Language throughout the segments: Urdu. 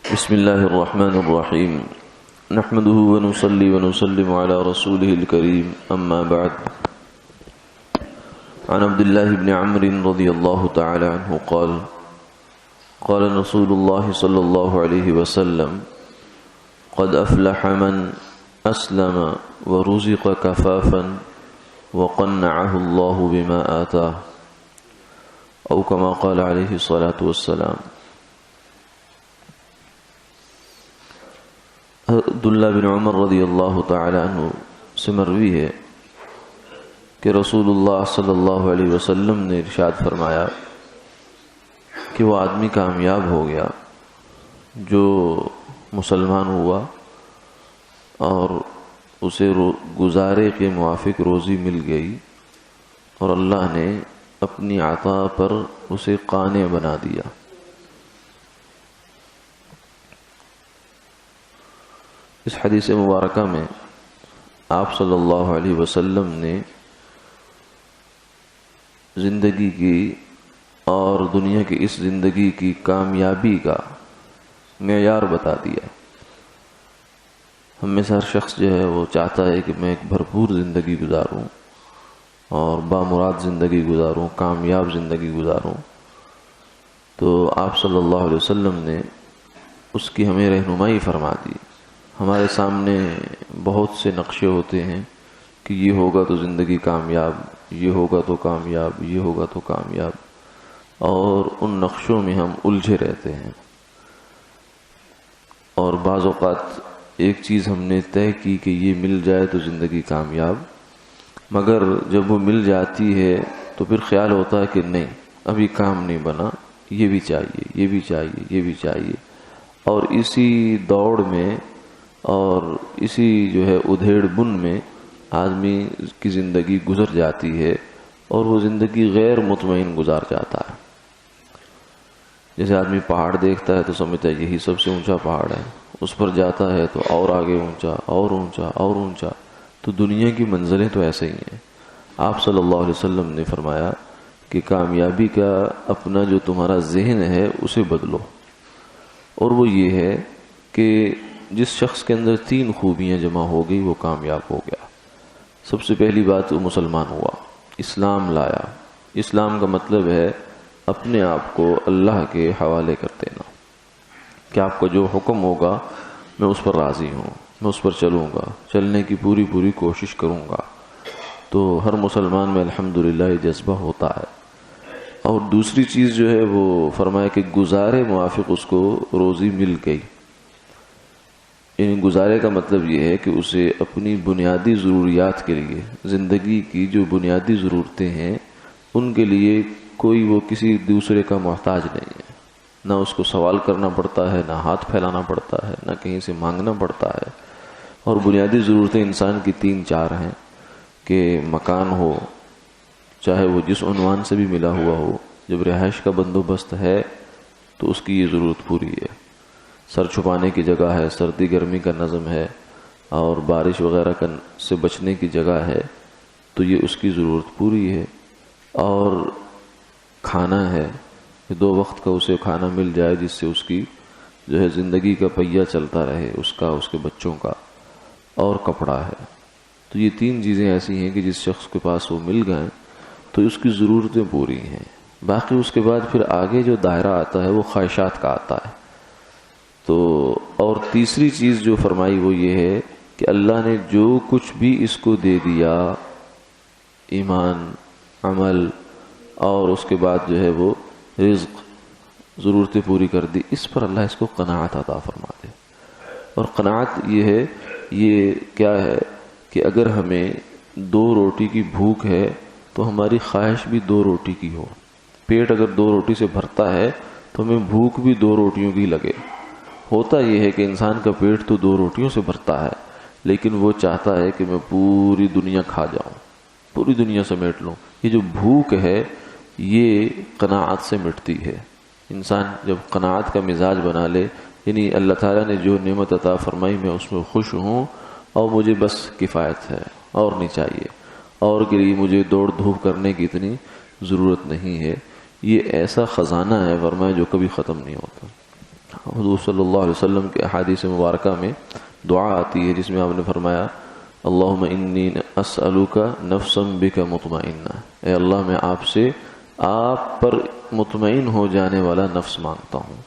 بسم الله الرحمن الرحيم نحمده ونصلي ونسلم على رسوله الكريم أما بعد عن عبد الله بن عمرو رضي الله تعالى عنه قال قال رسول الله صلى الله عليه وسلم قد أفلح من أسلم ورزق كفافا وقنعه الله بما آتاه أو كما قال عليه الصلاة والسلام. عبداللہ بن عمر رضی اللہ تعالی عنہ سے مروی ہے کہ رسول اللہ صلی اللہ علیہ وسلم نے ارشاد فرمایا کہ وہ آدمی کامیاب ہو گیا جو مسلمان ہوا اور اسے گزارے کے موافق روزی مل گئی اور اللہ نے اپنی عطا پر اسے قانع بنا دیا. اس حدیث مبارکہ میں آپ صلی اللہ علیہ وسلم نے زندگی کی اور دنیا کی اس زندگی کی کامیابی کا معیار بتا دیا. ہم میں سے ہر شخص جو ہے وہ چاہتا ہے کہ میں ایک بھرپور زندگی گزاروں اور بامراد زندگی گزاروں، کامیاب زندگی گزاروں. تو آپ صلی اللہ علیہ وسلم نے اس کی ہمیں رہنمائی فرما دی. ہمارے سامنے بہت سے نقشے ہوتے ہیں کہ یہ ہوگا تو زندگی کامیاب، یہ ہوگا تو کامیاب، یہ ہوگا تو کامیاب، اور ان نقشوں میں ہم الجھے رہتے ہیں. اور بعض اوقات ایک چیز ہم نے طے کی کہ یہ مل جائے تو زندگی کامیاب، مگر جب وہ مل جاتی ہے تو پھر خیال ہوتا ہے کہ نہیں ابھی کام نہیں بنا، یہ بھی چاہیے، یہ بھی چاہیے، یہ بھی چاہیے. اور اسی دوڑ میں اور اسی جو ہے ادھیڑ بن میں آدمی کی زندگی گزر جاتی ہے اور وہ زندگی غیر مطمئن گزار جاتا ہے. جیسے آدمی پہاڑ دیکھتا ہے تو سمجھتا ہے یہی سب سے اونچا پہاڑ ہے، اس پر جاتا ہے تو اور آگے اونچا اور اونچا اور اونچا. تو دنیا کی منزلیں تو ایسے ہی ہیں. آپ صلی اللہ علیہ وسلم نے فرمایا کہ کامیابی کا اپنا جو تمہارا ذہن ہے اسے بدلو، اور وہ یہ ہے کہ جس شخص کے اندر 3 خوبیاں جمع ہو گئی وہ کامیاب ہو گیا. سب سے پہلی بات وہ مسلمان ہوا، اسلام لایا. اسلام کا مطلب ہے اپنے آپ کو اللہ کے حوالے کر دینا کہ آپ کا جو حکم ہوگا میں اس پر راضی ہوں، میں اس پر چلوں گا، چلنے کی پوری کوشش کروں گا. تو ہر مسلمان میں الحمدللہ یہ جذبہ ہوتا ہے. اور دوسری چیز جو ہے وہ فرمایا کہ گزارے موافق اس کو روزی مل گئی. یعنی گزارے کا مطلب یہ ہے کہ اسے اپنی بنیادی ضروریات کے لیے، زندگی کی جو بنیادی ضرورتیں ہیں ان کے لیے کوئی وہ کسی دوسرے کا محتاج نہیں ہے. نہ اس کو سوال کرنا پڑتا ہے، نہ ہاتھ پھیلانا پڑتا ہے، نہ کہیں سے مانگنا پڑتا ہے. اور بنیادی ضرورتیں انسان کی 3-4 ہیں کہ مکان ہو، چاہے وہ جس عنوان سے بھی ملا ہوا ہو. جب رہائش کا بندوبست ہے تو اس کی یہ ضرورت پوری ہے. سر چھپانے کی جگہ ہے، سردی گرمی کا نظم ہے، اور بارش وغیرہ سے بچنے کی جگہ ہے، تو یہ اس کی ضرورت پوری ہے. اور کھانا ہے کہ 2 وقت کا اسے کھانا مل جائے جس سے اس کی جو ہے زندگی کا پہیہ چلتا رہے، اس کا، اس کے بچوں کا. اور کپڑا ہے. تو یہ 3 چیزیں ایسی ہیں کہ جس شخص کے پاس وہ مل گئے تو اس کی ضرورتیں پوری ہیں. باقی اس کے بعد پھر آگے جو دائرہ آتا ہے وہ خواہشات کا آتا ہے. تو اور تیسری چیز جو فرمائی وہ یہ ہے کہ اللہ نے جو کچھ بھی اس کو دے دیا، ایمان، عمل، اور اس کے بعد جو ہے وہ رزق، ضرورتیں پوری کر دی، اس پر اللہ اس کو قناعت عطا فرما دے. اور قناعت یہ ہے، یہ کیا ہے کہ اگر ہمیں 2 روٹی کی بھوک ہے تو ہماری خواہش بھی 2 روٹی کی ہو. پیٹ اگر 2 روٹی سے بھرتا ہے تو ہمیں بھوک بھی 2 روٹیوں کی لگے. ہوتا یہ ہے کہ انسان کا پیٹ تو 2 روٹیوں سے بھرتا ہے، لیکن وہ چاہتا ہے کہ میں پوری دنیا کھا جاؤں، پوری دنیا سمیٹ لوں. یہ جو بھوک ہے یہ قناعت سے مٹتی ہے. انسان جب قناعت کا مزاج بنا لے، یعنی اللہ تعالیٰ نے جو نعمت عطا فرمائی میں اس میں خوش ہوں اور مجھے بس کفایت ہے اور نہیں چاہیے، اور کے لیے مجھے دوڑ دھوپ کرنے کی اتنی ضرورت نہیں ہے. یہ ایسا خزانہ ہے فرمایا جو کبھی ختم نہیں ہوتا. حضور صلی اللہ علیہ وسلم کے احادیث مبارکہ میں دعا آتی ہے جس میں آپ نے فرمایا اللہم انی اسألوک نفسا بک مطمئنہ، اے اللہ میں آپ سے آپ پر مطمئن ہو جانے والا نفس مانگتا ہوں،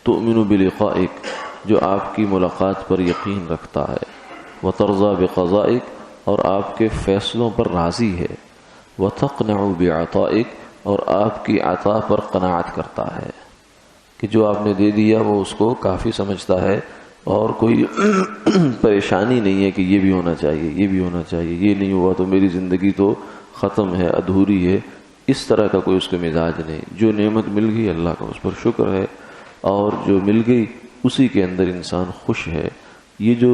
تؤمن بلقائک، جو آپ کی ملاقات پر یقین رکھتا ہے، وترضى بقضائک، اور آپ کے فیصلوں پر راضی ہے، وتقنع بعطائک، اور آپ کی عطا پر قناعت کرتا ہے کہ جو آپ نے دے دیا وہ اس کو کافی سمجھتا ہے اور کوئی پریشانی نہیں ہے کہ یہ بھی ہونا چاہیے، یہ بھی ہونا چاہیے، یہ نہیں ہوا تو میری زندگی تو ختم ہے، ادھوری ہے، اس طرح کا کوئی اس کے مزاج نہیں۔ جو نعمت مل گئی اللہ کا اس پر شکر ہے، اور جو مل گئی اسی کے اندر انسان خوش ہے۔ یہ جو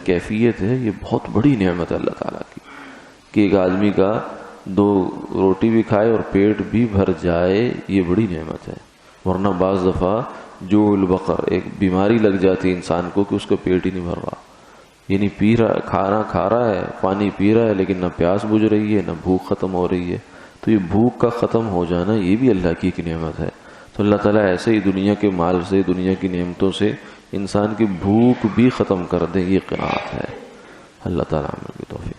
کیفیت ہے یہ بہت بڑی نعمت ہے اللہ تعالیٰ کی، کہ ایک آدمی کا 2 روٹی بھی کھائے اور پیٹ بھی بھر جائے، یہ بڑی نعمت ہے۔ ورنہ بعض دفعہ جو البقر، ایک بیماری لگ جاتی انسان کو کہ اس کا پیٹ ہی نہیں بھر رہا، یعنی کھانا کھا رہا ہے، پانی پی رہا ہے، لیکن نہ پیاس بجھ رہی ہے نہ بھوک ختم ہو رہی ہے۔ تو یہ بھوک کا ختم ہو جانا یہ بھی اللہ کی ایک نعمت ہے۔ تو اللہ تعالیٰ ایسے ہی دنیا کے مال سے، دنیا کی نعمتوں سے انسان کی بھوک بھی ختم کر دے، یہ قناعت ہے۔ اللہ تعالیٰ عمل کی توفیق۔